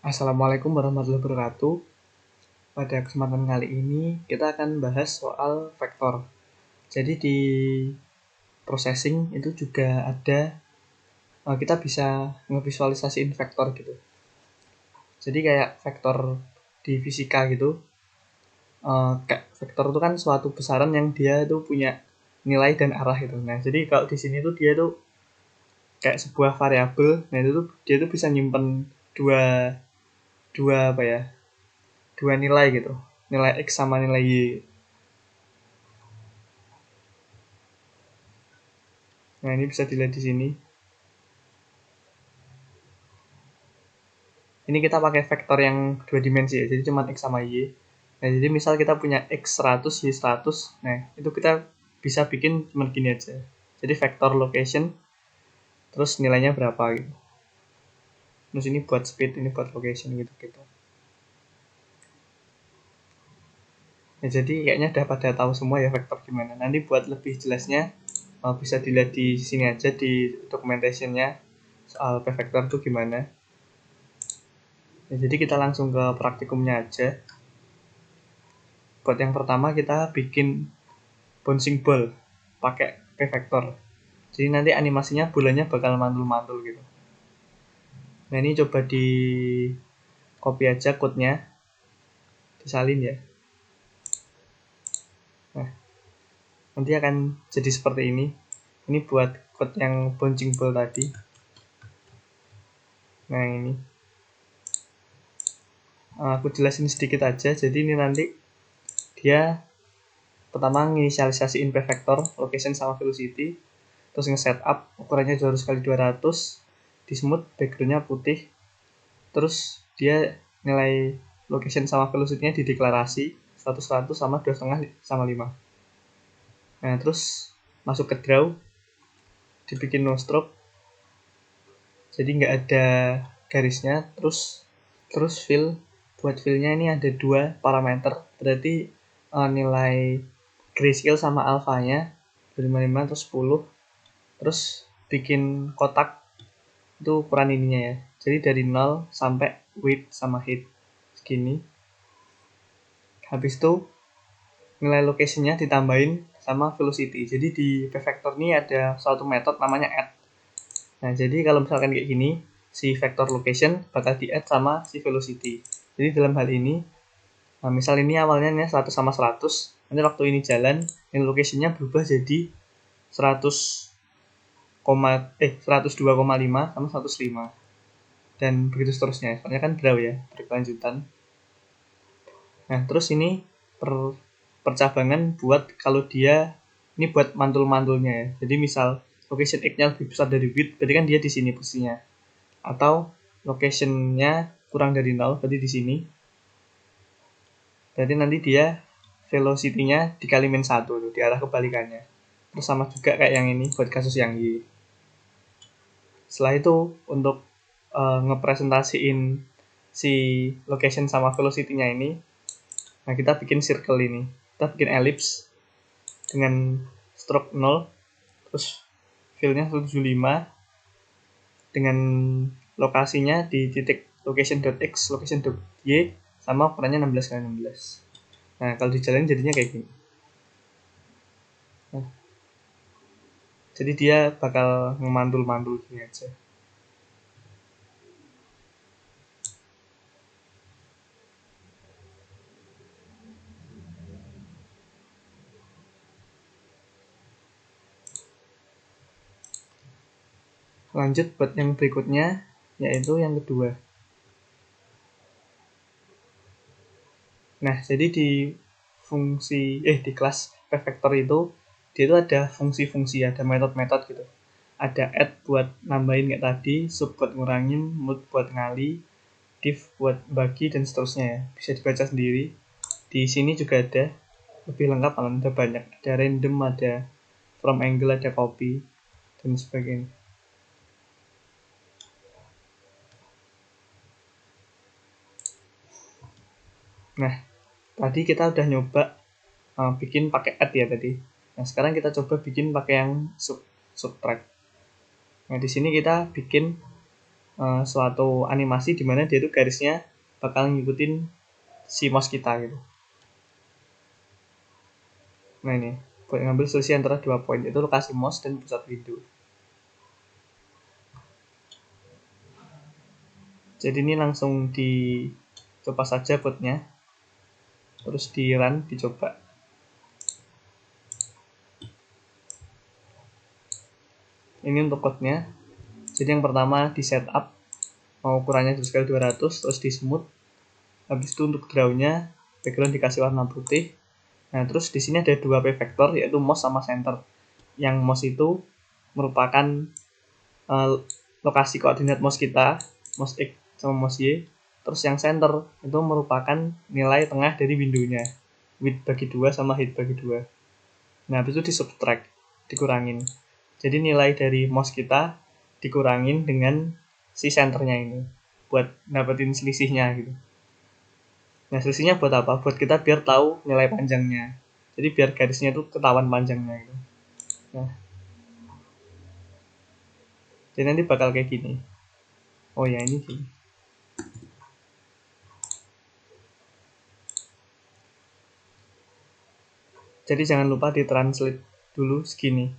Assalamualaikum warahmatullahi wabarakatuh. Pada kesempatan kali ini kita akan bahas soal vektor. Jadi di processing itu juga ada kita bisa ngevisualisasiin vektor gitu. Jadi kayak vektor di fisika gitu. Kayak vektor itu kan suatu besaran yang dia itu punya nilai dan arah gitu. Nah, jadi kalau di sini tuh dia tuh kayak sebuah variabel. Nah, itu tuh dia tuh bisa nyimpen dua dua apa ya? Dua nilai gitu. Nilai X sama nilai Y. Nah, ini bisa dilihat di sini. Ini kita pakai vektor yang dua dimensi ya, jadi cuma X sama Y. Nah, jadi misal kita punya X 100, Y 100, nah itu kita bisa bikin cuma gini aja. Jadi vektor location, terus nilainya berapa gitu. Terus ini buat speed, ini buat location gitu-gitu. Nah, jadi kayaknya udah pada tahu semua ya vektor gimana. Nanti buat lebih jelasnya, bisa dilihat di sini aja di documentation-nya soal p-vektor itu gimana. Nah, jadi kita langsung ke praktikumnya aja. Buat yang pertama kita bikin bouncing ball pakai p-vektor. Jadi nanti animasinya bolanya bakal mantul-mantul gitu. Nah, ini coba di copy aja code-nya, disalin ya. Nah, nanti akan jadi seperti ini. Ini buat code yang bouncing ball tadi. Nah, ini aku jelasin sedikit aja. Jadi ini nanti dia pertama nginisialisasiin p-vektor, location sama velocity, terus nge-setup ukurannya 200 kali 200, di smooth, backgroundnya putih, terus dia nilai location sama velocity-nya dideklarasi 100 sama 2,5 sama 5. Nah, terus masuk ke draw, dibikin no stroke, jadi nggak ada garisnya. Terus fill, buat fill-nya ini ada dua parameter, berarti nilai grayscale sama alpha-nya 55 terus 10. Terus bikin kotak itu ukuran ininya ya, jadi dari 0 sampai width sama height segini. Habis itu nilai location-nya ditambahin sama velocity. Jadi di p-vektor ini ada suatu metode namanya add. Nah, jadi kalau misalkan kayak gini, si vector location bakal di-add sama si velocity. Jadi dalam hal ini, nah misal ini awalnya 100 sama 100, nanti waktu ini jalan, ini location-nya berubah jadi 100, 102,5 sama 105. Dan begitu seterusnya. Soalnya kan draw ya, berkelanjutan. Nah, terus ini percabangan buat kalau dia ini buat mantul-mantulnya ya. Jadi misal location X-nya lebih besar dari width, berarti kan dia di sini posisinya. Atau location-nya kurang dari 0, berarti di sini. Berarti nanti dia velocity-nya dikali min 1 tuh, di arah kebalikannya. Terus sama juga kayak yang ini buat kasus yang Y. Setelah itu untuk ngepresentasiin si location sama velocity-nya ini, nah kita bikin circle ini. Kita bikin ellipse dengan stroke 0, terus fill-nya 175 dengan lokasinya di titik location.x, location.y sama ukurannya 16 kali 16. Nah, kalau dijalanin jadinya kayak gini. Nah, jadi dia bakal ngemantul-mantul gini aja. Lanjut buat yang berikutnya, yaitu yang kedua. Nah, jadi di di kelas p-vektor itu dia itu ada fungsi-fungsi, ada metode-metode gitu. Ada add buat nambahin kayak tadi, sub buat ngurangin, mode buat ngali, div buat bagi dan seterusnya ya. Bisa dibaca sendiri. Di sini juga ada lebih lengkap, ada banyak. Ada random, ada from angle, ada copy dan sebagainya. Nah, tadi kita udah nyoba bikin pakai add ya tadi. Nah, sekarang kita coba bikin pakai yang subtract. Nah, di sini kita bikin suatu animasi di mana dia itu garisnya bakal ngikutin si mouse kita gitu. Nah ini buat ngambil selisih antara 2 poin itu lokasi mouse dan pusat window. Jadi ini langsung dicoba saja buatnya, terus di run, dicoba. Ini untuk code-nya. Jadi yang pertama di setup, mau ukurannya 2x200, terus di smooth. Habis itu untuk draw-nya background dikasih warna putih. Nah, terus di sini ada 2 p-vektor yaitu mouse sama center. Yang mouse itu merupakan lokasi koordinat mouse kita, mouse X sama mouse Y. Terus yang center itu merupakan nilai tengah dari window-nya, width bagi 2 sama height bagi 2. Nah, habis itu di subtract, dikurangin. Jadi nilai dari mouse kita dikurangin dengan si centernya ini buat dapetin selisihnya gitu. Nah, selisihnya buat apa? Buat kita biar tahu nilai panjangnya. Jadi biar garisnya itu ketahuan panjangnya gitu. Nah, jadi nanti bakal kayak gini. Oh ya, ini gini. Jadi jangan lupa ditranslate dulu segini.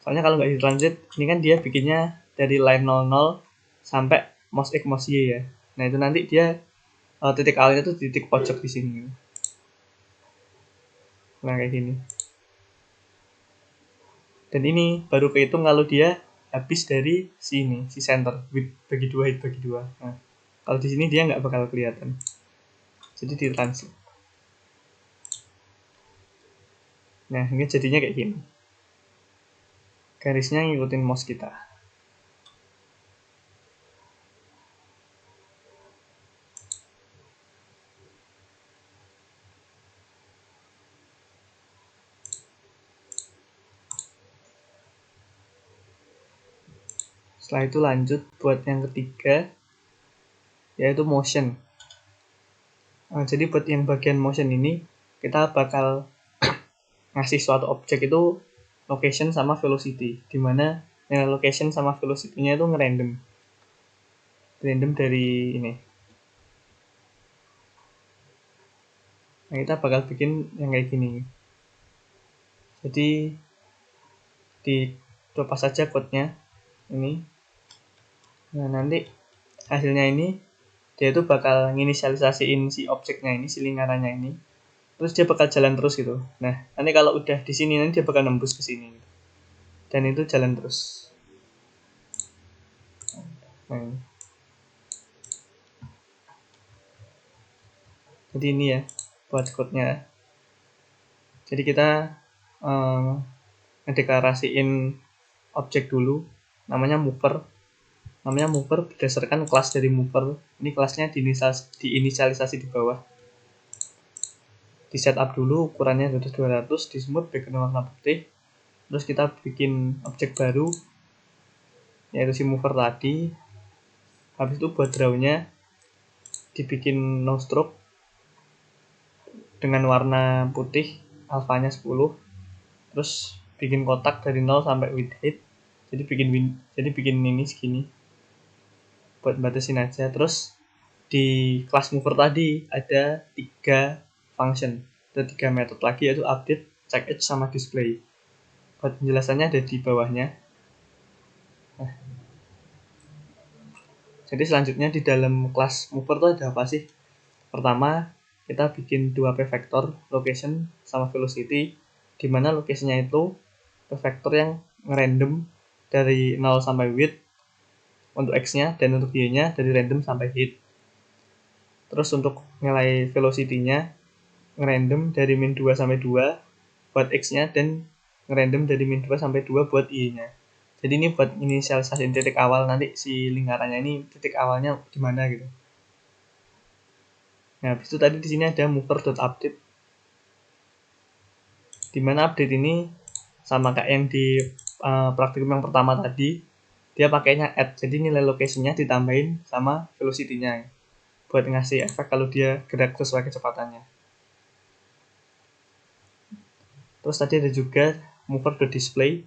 Soalnya kalau nggak ditranslate, ini kan dia bikinnya dari line 00 sampai mouse X mouse Y ya. Nah, itu nanti dia titik awalnya tuh titik pojok di sini. Nah, kayak gini. Dan ini baru kehitung kalau dia habis dari sini, si center, width bagi 2, height bagi 2. Nah, kalau di sini dia nggak bakal kelihatan. Jadi ditranslate. Nah, ini jadinya kayak gini. Garisnya ngikutin mouse kita. Setelah itu lanjut buat yang ketiga, yaitu motion. Nah, jadi buat yang bagian motion ini, kita bakal ngasih suatu objek itu location sama velocity, dimana nilai location sama velocity-nya itu ngerandom. Random dari ini. Nah, kita bakal bikin yang kayak gini. Jadi dicoba saja code-nya ini. Nah, nanti hasilnya ini dia itu bakal nginisialisasiin si objeknya ini, si lingkarannya ini. Terus dia bakal jalan terus gitu. Nah, nanti kalau udah di sini nanti dia bakal nembus ke sini. Dan itu jalan terus. Nah, jadi ini ya buat code-nya. Jadi kita ngedeklarasiin objek dulu, namanya mover. Namanya mover berdasarkan kelas dari mover. Ini kelasnya diinisialisasi di bawah. Di setup dulu ukurannya 200, di smooth background warna putih. Terus kita bikin objek baru, yaitu si mover tadi. Habis itu buat draw-nya dibikin no stroke dengan warna putih, alfanya 10. Terus bikin kotak dari 0 sampai width height. Jadi bikin ini segini buat batasin aja. Terus di kelas mover tadi ada 3 function, ada 3 method lagi, yaitu update, check edge, sama display. Buat penjelasannya ada di bawahnya. Nah, jadi selanjutnya di dalam kelas mover itu ada apa sih? Pertama, kita bikin 2 p-vektor, location sama velocity, di mana lokasinya itu p-vektor yang ngerandom dari 0 sampai width untuk x-nya, dan untuk y-nya dari random sampai height. Terus untuk nilai velocity-nya ngerandom dari min 2 sampai 2 buat x-nya, dan ngerandom dari min 2 sampai 2 buat y-nya. Jadi ini buat inisialisasi titik awal, nanti si lingkarannya ini titik awalnya di mana gitu. Nah, habis itu tadi di sini ada mover.update. Di mana update ini sama kayak yang di praktikum yang pertama tadi, dia pakainya add. Jadi nilai location-nya ditambahin sama velocity-nya buat ngasih efek kalau dia gerak sesuai kecepatannya. Terus tadi ada juga mover.display.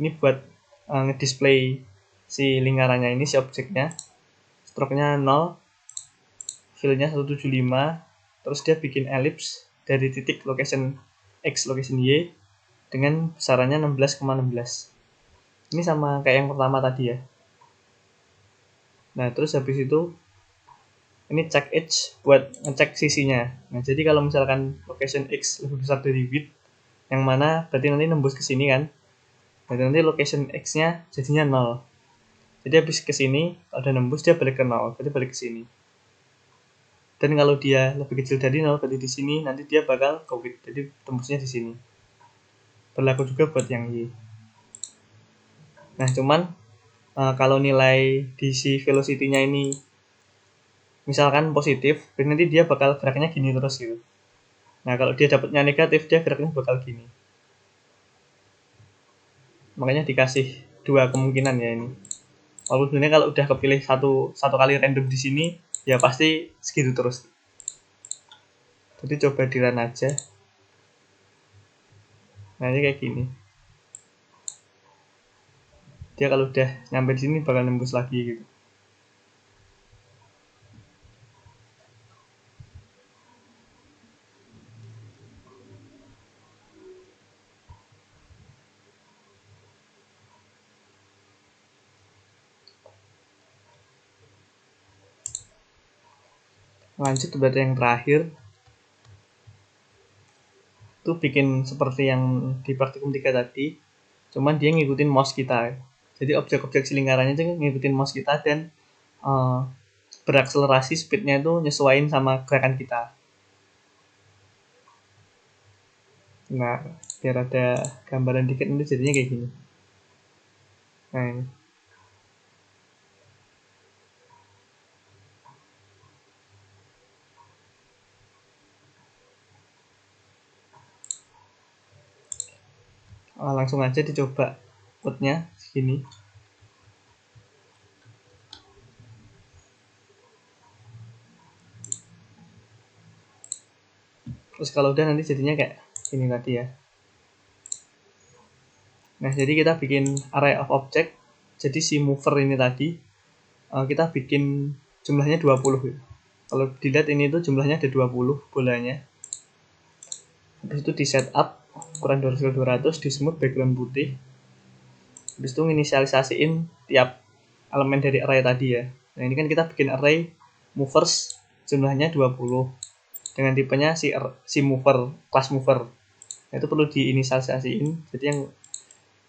Ini buat ngedisplay si lingkarannya ini, si objeknya, stroke-nya 0, fill-nya 175, terus dia bikin ellipse dari titik location X, location Y, dengan besarannya 16,16. Ini sama kayak yang pertama tadi ya. Nah, terus habis itu ini check edge buat ngecek sisinya. Nah, jadi kalau misalkan location X lebih besar dari width, yang mana berarti nanti nembus ke sini kan. Berarti nanti location X-nya jadinya 0. Jadi habis ke sini, kalau udah nembus dia balik ke 0, berarti balik ke sini. Dan kalau dia lebih kecil dari 0, berarti di sini nanti dia bakal ke width. Jadi tembusnya di sini. Berlaku juga buat yang Y. Nah, cuman kalau nilai di si velocity-nya ini misalkan positif, berarti nanti dia bakal geraknya gini terus gitu. Nah, kalau dia dapatnya negatif, dia geraknya bakal gini. Makanya dikasih dua kemungkinan ya ini. Walaupun sebenarnya kalau udah kepilih satu kali random di sini, ya pasti segitu terus. Jadi coba di run aja. Nah, ini kayak gini. Dia kalau udah nyampe di sini bakal nembus lagi gitu. Lanjut berarti yang terakhir. Itu bikin seperti yang di praktikum 3 tadi, cuman dia ngikutin mouse kita. Jadi objek-objek si lingkarannya itu ngikutin mouse kita dan berakselerasi, speednya itu nyesuaiin sama gerakan kita. Nah, biar ada gambaran dikit nanti jadinya kayak gini. Nah, ini. Langsung aja dicoba code-nya segini. Terus kalau udah nanti jadinya kayak ini tadi ya. Nah, jadi kita bikin array of object. Jadi si mover ini tadi kita bikin jumlahnya 20 gitu. Kalau dilihat ini tuh jumlahnya ada 20 bolanya. Habis itu di setup ukuran 200x200, di smooth background putih. Habis itu inisialisasiin tiap elemen dari array tadi ya. Nah, ini kan kita bikin array movers jumlahnya 20 dengan tipenya si mover, class mover. Nah, itu perlu diinisialisasiin. Jadi yang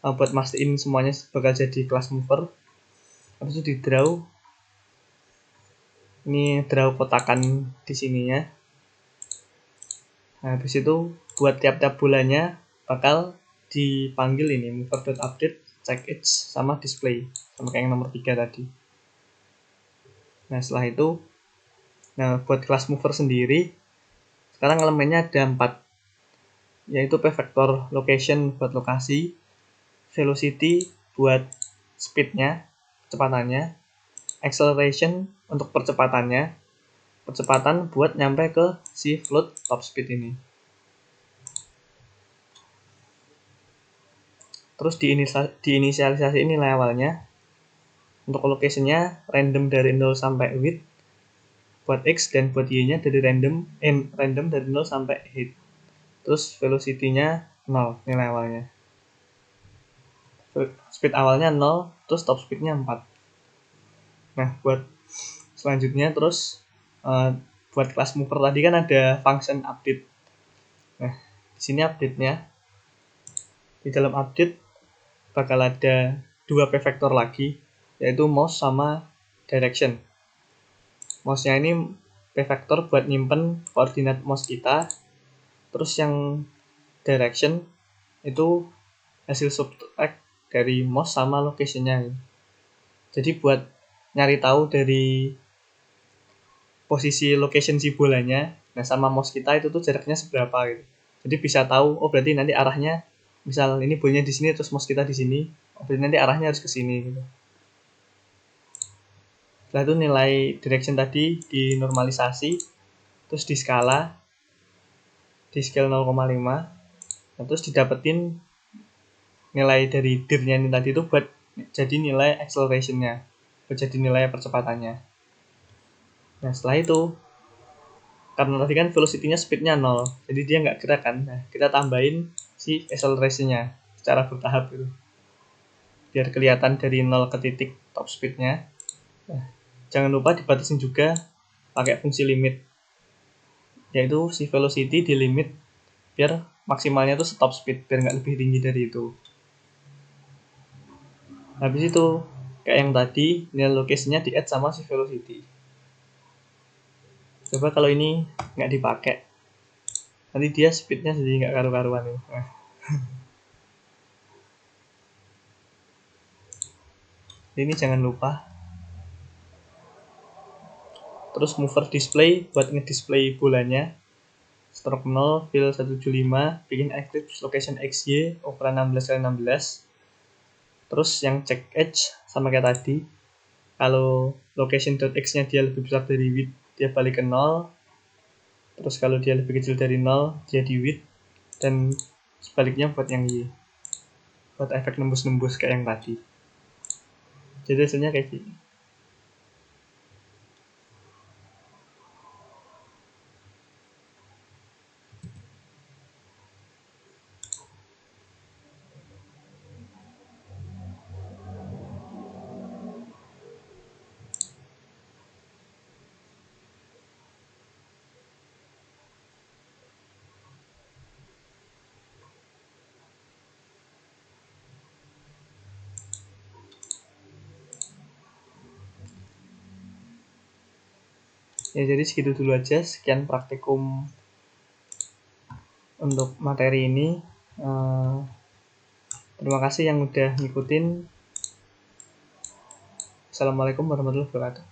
buat mastiin semuanya bakal jadi class mover. Habis itu di draw. Ini draw kotakan di sininya. Nah, habis itu buat tiap-tiap bulannya bakal dipanggil ini mover.update, check edge, sama display, sama kayak yang nomor 3 tadi. Nah, setelah itu, buat kelas mover sendiri, sekarang elemennya ada 4, yaitu prefactor location buat lokasi, velocity buat speednya, kecepatannya, acceleration untuk percepatannya, percepatan buat nyampe ke si float top speed ini. Terus diinisialisasi nilai awalnya. Untuk location-nya random dari 0 sampai width buat X, dan buat Y-nya dari random dari 0 sampai height. Terus velocity-nya 0 nilai awalnya. Speed awalnya 0, terus top speed-nya 4. Nah, buat selanjutnya terus buat class mover tadi kan ada function update. Nah, di sini update-nya. Di dalam update bakal ada dua prefactor lagi, yaitu mouse sama direction. Mouse-nya ini prefactor buat nyimpen koordinat mouse kita. Terus yang direction itu hasil subtract dari mouse sama location-nya. Jadi buat nyari tahu dari posisi location si bolanya, nah sama mouse kita itu tuh jaraknya seberapa gitu. Jadi bisa tahu, oh berarti nanti arahnya, misal ini bolanya di sini terus mouse kita di sini, oh berarti nanti arahnya harus ke sini gitu. Setelah itu nilai direction tadi dinormalisasi, terus di skala, di scale 0,5, nah, terus didapetin nilai dari dir-nya ini tadi itu buat jadi nilai acceleration-nya, jadi nilai percepatannya. Nah setelah itu, karena tadi kan velocity-nya speed-nya 0, jadi dia nggak gerak kan. Nah kita tambahin si acceleration-nya secara bertahap gitu, biar kelihatan dari 0 ke titik top speed-nya. Nah, jangan lupa dibatasin juga pakai fungsi limit, yaitu si velocity di limit biar maksimalnya tuh stop speed, biar nggak lebih tinggi dari itu. Habis itu kayak yang tadi, nilai location-nya di add sama si velocity. Coba kalau ini nggak dipakai, nanti dia speednya jadi nggak karu-karuan nih. Nah. Ini jangan lupa. Terus mover display buat ngedisplay bolanya. Stroke 0, fill 175, bikin eclipse location XY ukuran 16x16. Terus yang check edge sama kayak tadi. Kalau location.x-nya dia lebih besar dari width, dia balik ke 0. Terus kalau dia lebih kecil dari 0, dia di width. Dan sebaliknya buat yang Y. Buat efek nembus-nembus kayak yang tadi. Jadi hasilnya kayak gini. Ya jadi segitu dulu aja, sekian praktikum untuk materi ini. Terima kasih yang udah ngikutin. Assalamualaikum warahmatullahi wabarakatuh.